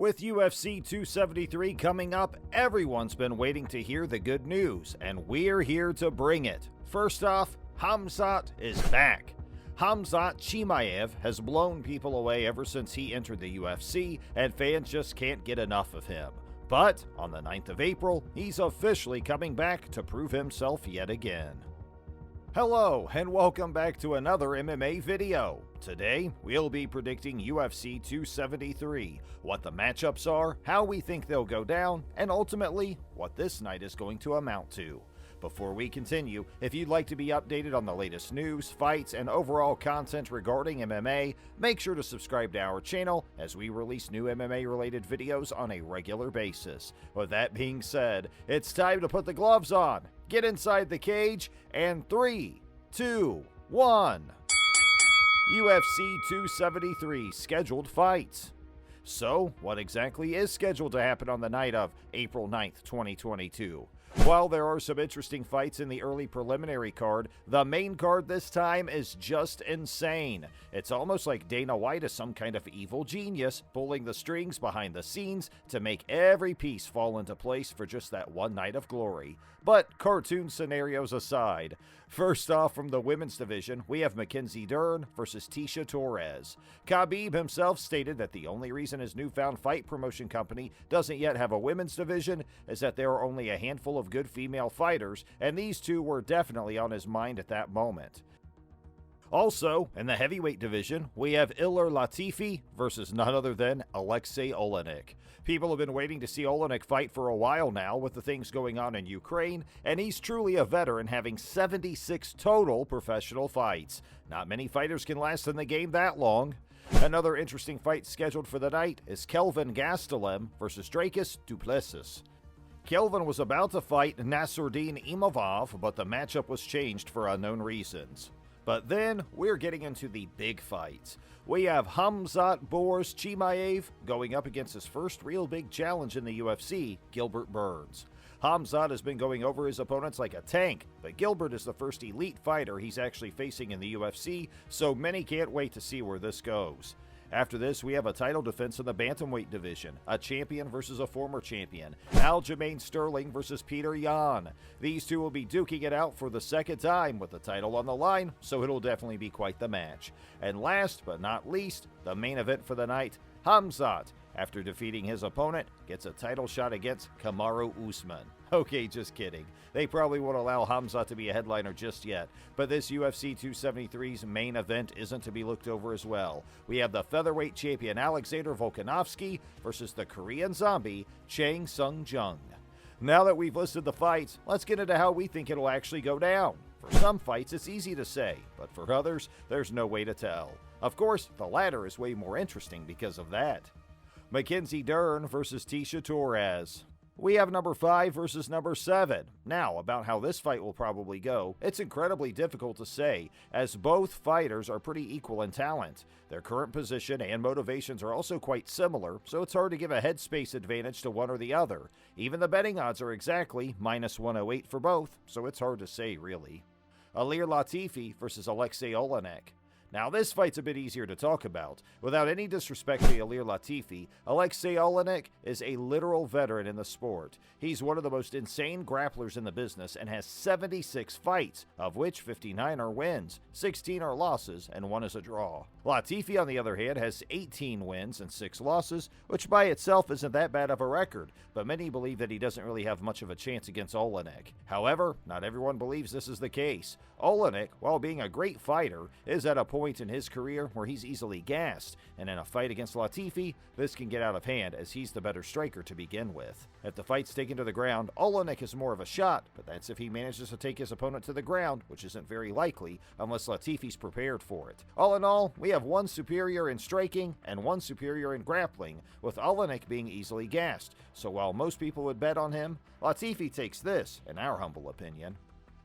With UFC 273 coming up, everyone's been waiting to hear the good news, and we're here to bring it. First off, Khamzat is back. Khamzat Chimaev has blown people away ever since he entered the UFC, and fans just can't get enough of him. But on the 9th of April, he's officially coming back to prove himself yet again. Hello, and welcome back to another MMA video. Today, we'll be predicting UFC 273, what the matchups are, how we think they'll go down, and ultimately, what this night is going to amount to. Before we continue, if you'd like to be updated on the latest news, fights, and overall content regarding MMA, make sure to subscribe to our channel as we release new MMA-related videos on a regular basis. With that being said, it's time to put the gloves on, get inside the cage, and 3, 2, 1. UFC 273 scheduled fights. So, what exactly is scheduled to happen on the night of April 9th, 2022? While there are some interesting fights in the early preliminary card, the main card this time is just insane. It's almost like Dana White is some kind of evil genius pulling the strings behind the scenes to make every piece fall into place for just that one night of glory. But cartoon scenarios aside, first off from the women's division, we have Mackenzie Dern versus Tecia Torres. Khabib himself stated that the only reason his newfound fight promotion company doesn't yet have a women's division is that there are only a handful of good female fighters, and these two were definitely on his mind at that moment. Also, in the heavyweight division, we have Ilir Latifi versus none other than Alexei Oleinik. People have been waiting to see Oleinik fight for a while now with the things going on in Ukraine, and he's truly a veteran, having 76 total professional fights. Not many fighters can last in the game that long. Another interesting fight scheduled for the night is Kelvin Gastelum versus Dricus du Plessis. Kelvin was about to fight Nassourdine Imavov, but the matchup was changed for unknown reasons. But then, we're getting into the big fights. We have Khamzat Chimaev going up against his first real big challenge in the UFC, Gilbert Burns. Khamzat has been going over his opponents like a tank, but Gilbert is the first elite fighter he's actually facing in the UFC, so many can't wait to see where this goes. After this, we have a title defense in the bantamweight division, a champion versus a former champion, Aljamain Sterling versus Peter Yan. These two will be duking it out for the second time with the title on the line, so it'll definitely be quite the match. And last but not least, the main event for the night, Khamzat, after defeating his opponent, gets a title shot against Kamaru Usman. Okay, just kidding. They probably won't allow Khamzat to be a headliner just yet, but this UFC 273's main event isn't to be looked over as well. We have the featherweight champion Alexander Volkanovski versus the Korean zombie Chang Sung-jung. Now that we've listed the fights, let's get into how we think it'll actually go down. For some fights, it's easy to say, but for others, there's no way to tell. Of course, the latter is way more interesting because of that. Mackenzie Dern versus Tecia Torres. We have number 5 versus number 7. Now, about how this fight will probably go, it's incredibly difficult to say, as both fighters are pretty equal in talent. Their current position and motivations are also quite similar, so it's hard to give a headspace advantage to one or the other. Even the betting odds are exactly -108 for both, so it's hard to say, really. Ilir Latifi versus Alexei Oleinik. Now, this fight's a bit easier to talk about. Without any disrespect to Ilir Latifi, Alexei Oleinik is a literal veteran in the sport. He's one of the most insane grapplers in the business and has 76 fights, of which 59 are wins, 16 are losses, and 1 is a draw. Latifi, on the other hand, has 18 wins and 6 losses, which by itself isn't that bad of a record, but many believe that he doesn't really have much of a chance against Oleinik. However, not everyone believes this is the case. Oleinik, while being a great fighter, is at a point in his career where he's easily gassed, and in a fight against Latifi, this can get out of hand as he's the better striker to begin with. If the fight's taken to the ground, Oleinik is more of a shot, but that's if he manages to take his opponent to the ground, which isn't very likely unless Latifi's prepared for it. All in all, we have one superior in striking and one superior in grappling, with Oleinik being easily gassed, so while most people would bet on him, Latifi takes this, in our humble opinion.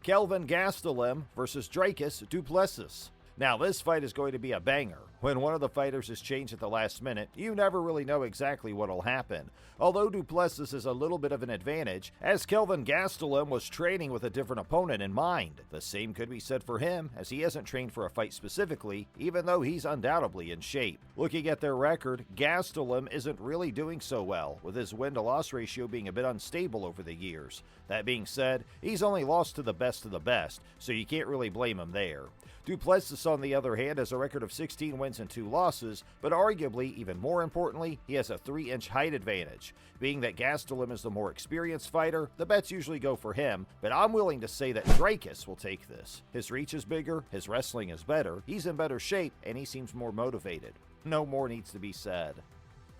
Kelvin Gastelum versus Dricus du Plessis. Now, this fight is going to be a banger. When one of the fighters is changed at the last minute, you never really know exactly what'll happen. Although Du Plessis is a little bit of an advantage, as Kelvin Gastelum was training with a different opponent in mind. The same could be said for him, as he hasn't trained for a fight specifically, even though he's undoubtedly in shape. Looking at their record, Gastelum isn't really doing so well, with his win-to-loss ratio being a bit unstable over the years. That being said, he's only lost to the best of the best, so you can't really blame him there. Du Plessis, on the other hand, has a record of 16 wins and 2 losses, but arguably, even more importantly, he has a 3-inch height advantage. Being that Gastelum is the more experienced fighter, the bets usually go for him, but I'm willing to say that Dracus will take this. His reach is bigger, his wrestling is better, he's in better shape, and he seems more motivated. No more needs to be said.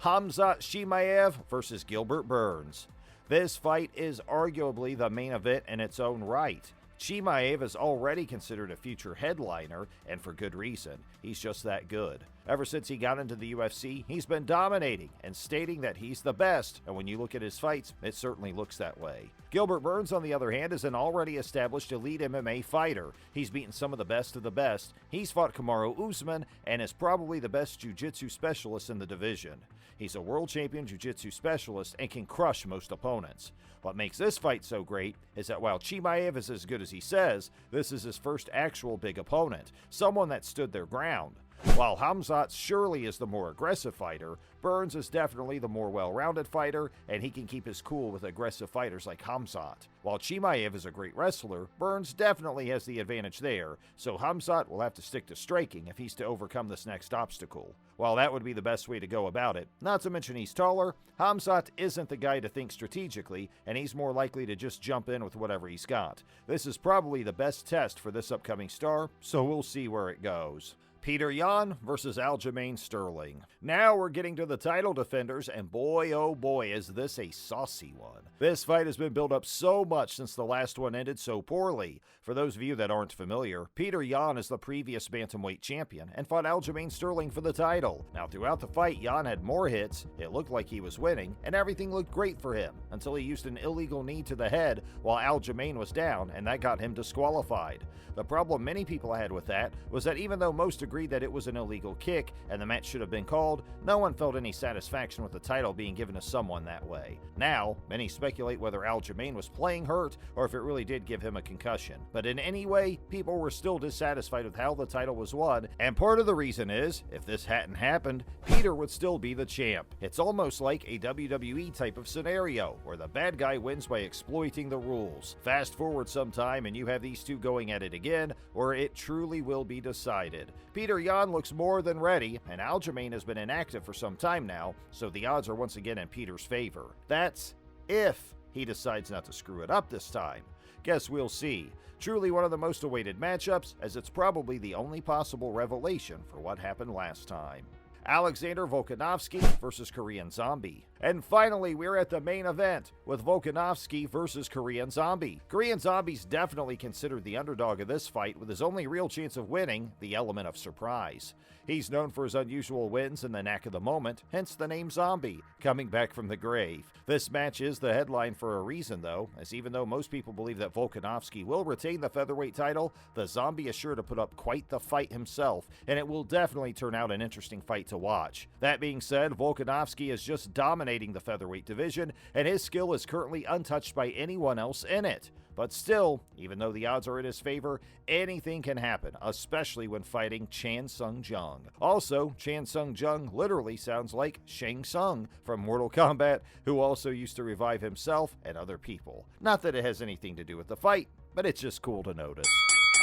Khamzat Chimaev versus Gilbert Burns. This fight is arguably the main event in its own right. Chimaev is already considered a future headliner, and for good reason. He's just that good. Ever since he got into the UFC, he's been dominating and stating that he's the best, and when you look at his fights, it certainly looks that way. Gilbert Burns, on the other hand, is an already established elite MMA fighter. He's beaten some of the best. He's fought Kamaru Usman and is probably the best jiu-jitsu specialist in the division. He's a world champion jiu-jitsu specialist and can crush most opponents. What makes this fight so great is that while Chimaev is as good as he says, this is his first actual big opponent, someone that stood their ground. While Khamzat surely is the more aggressive fighter, Burns is definitely the more well-rounded fighter, and he can keep his cool with aggressive fighters like Khamzat. While Chimaev is a great wrestler, Burns definitely has the advantage there, so Khamzat will have to stick to striking if he's to overcome this next obstacle. While that would be the best way to go about it, not to mention he's taller, Khamzat isn't the guy to think strategically, and he's more likely to just jump in with whatever he's got. This is probably the best test for this upcoming star, so we'll see where it goes. Petr Yan versus Aljamain Sterling. Now we're getting to the title defenders, and boy oh boy is this a saucy one. This fight has been built up so much since the last one ended so poorly. For those of you that aren't familiar, Petr Yan is the previous bantamweight champion and fought Aljamain Sterling for the title. Now throughout the fight, Yan had more hits, it looked like he was winning, and everything looked great for him until he used an illegal knee to the head while Aljamain was down, and that got him disqualified. The problem many people had with that was that even though most agreed that it was an illegal kick and the match should have been called, no one felt any satisfaction with the title being given to someone that way. Now, many speculate whether Aljamain was playing hurt or if it really did give him a concussion. But in any way, people were still dissatisfied with how the title was won, and part of the reason is, if this hadn't happened, Peter would still be the champ. It's almost like a WWE type of scenario, where the bad guy wins by exploiting the rules. Fast forward some time and you have these two going at it again, or it truly will be decided. Petr Yan looks more than ready, and Aljamain has been inactive for some time now, so the odds are once again in Peter's favor. That's if he decides not to screw it up this time. Guess we'll see. Truly one of the most awaited matchups, as it's probably the only possible revelation for what happened last time. Alexander Volkanovski versus Korean Zombie. And finally, we're at the main event with Volkanovski versus Korean Zombie. Korean Zombie's definitely considered the underdog of this fight, with his only real chance of winning the element of surprise. He's known for his unusual wins in the knack of the moment, hence the name Zombie, coming back from the grave. This match is the headline for a reason though, as even though most people believe that Volkanovski will retain the featherweight title, the Zombie is sure to put up quite the fight himself, and it will definitely turn out an interesting fight to watch. That being said, Volkanovski is just dominating the featherweight division, and his skill is currently untouched by anyone else in it. But still, even though the odds are in his favor, anything can happen, especially when fighting Chan Sung Jung. Also, Chan Sung Jung literally sounds like Shang Tsung from Mortal Kombat, who also used to revive himself and other people. Not that it has anything to do with the fight, but it's just cool to notice.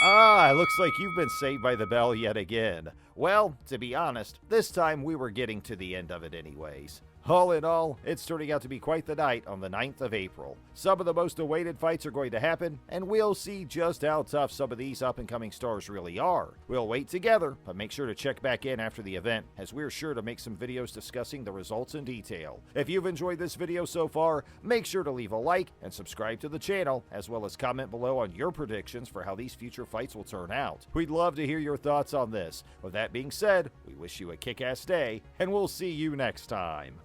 It looks like you've been saved by the bell yet again. Well, to be honest, this time we were getting to the end of it anyways. All in all, it's turning out to be quite the night on the 9th of April. Some of the most awaited fights are going to happen, and we'll see just how tough some of these up-and-coming stars really are. We'll wait together, but make sure to check back in after the event, as we're sure to make some videos discussing the results in detail. If you've enjoyed this video so far, make sure to leave a like and subscribe to the channel, as well as comment below on your predictions for how these future fights will turn out. We'd love to hear your thoughts on this. With that being said, we wish you a kick-ass day, and we'll see you next time.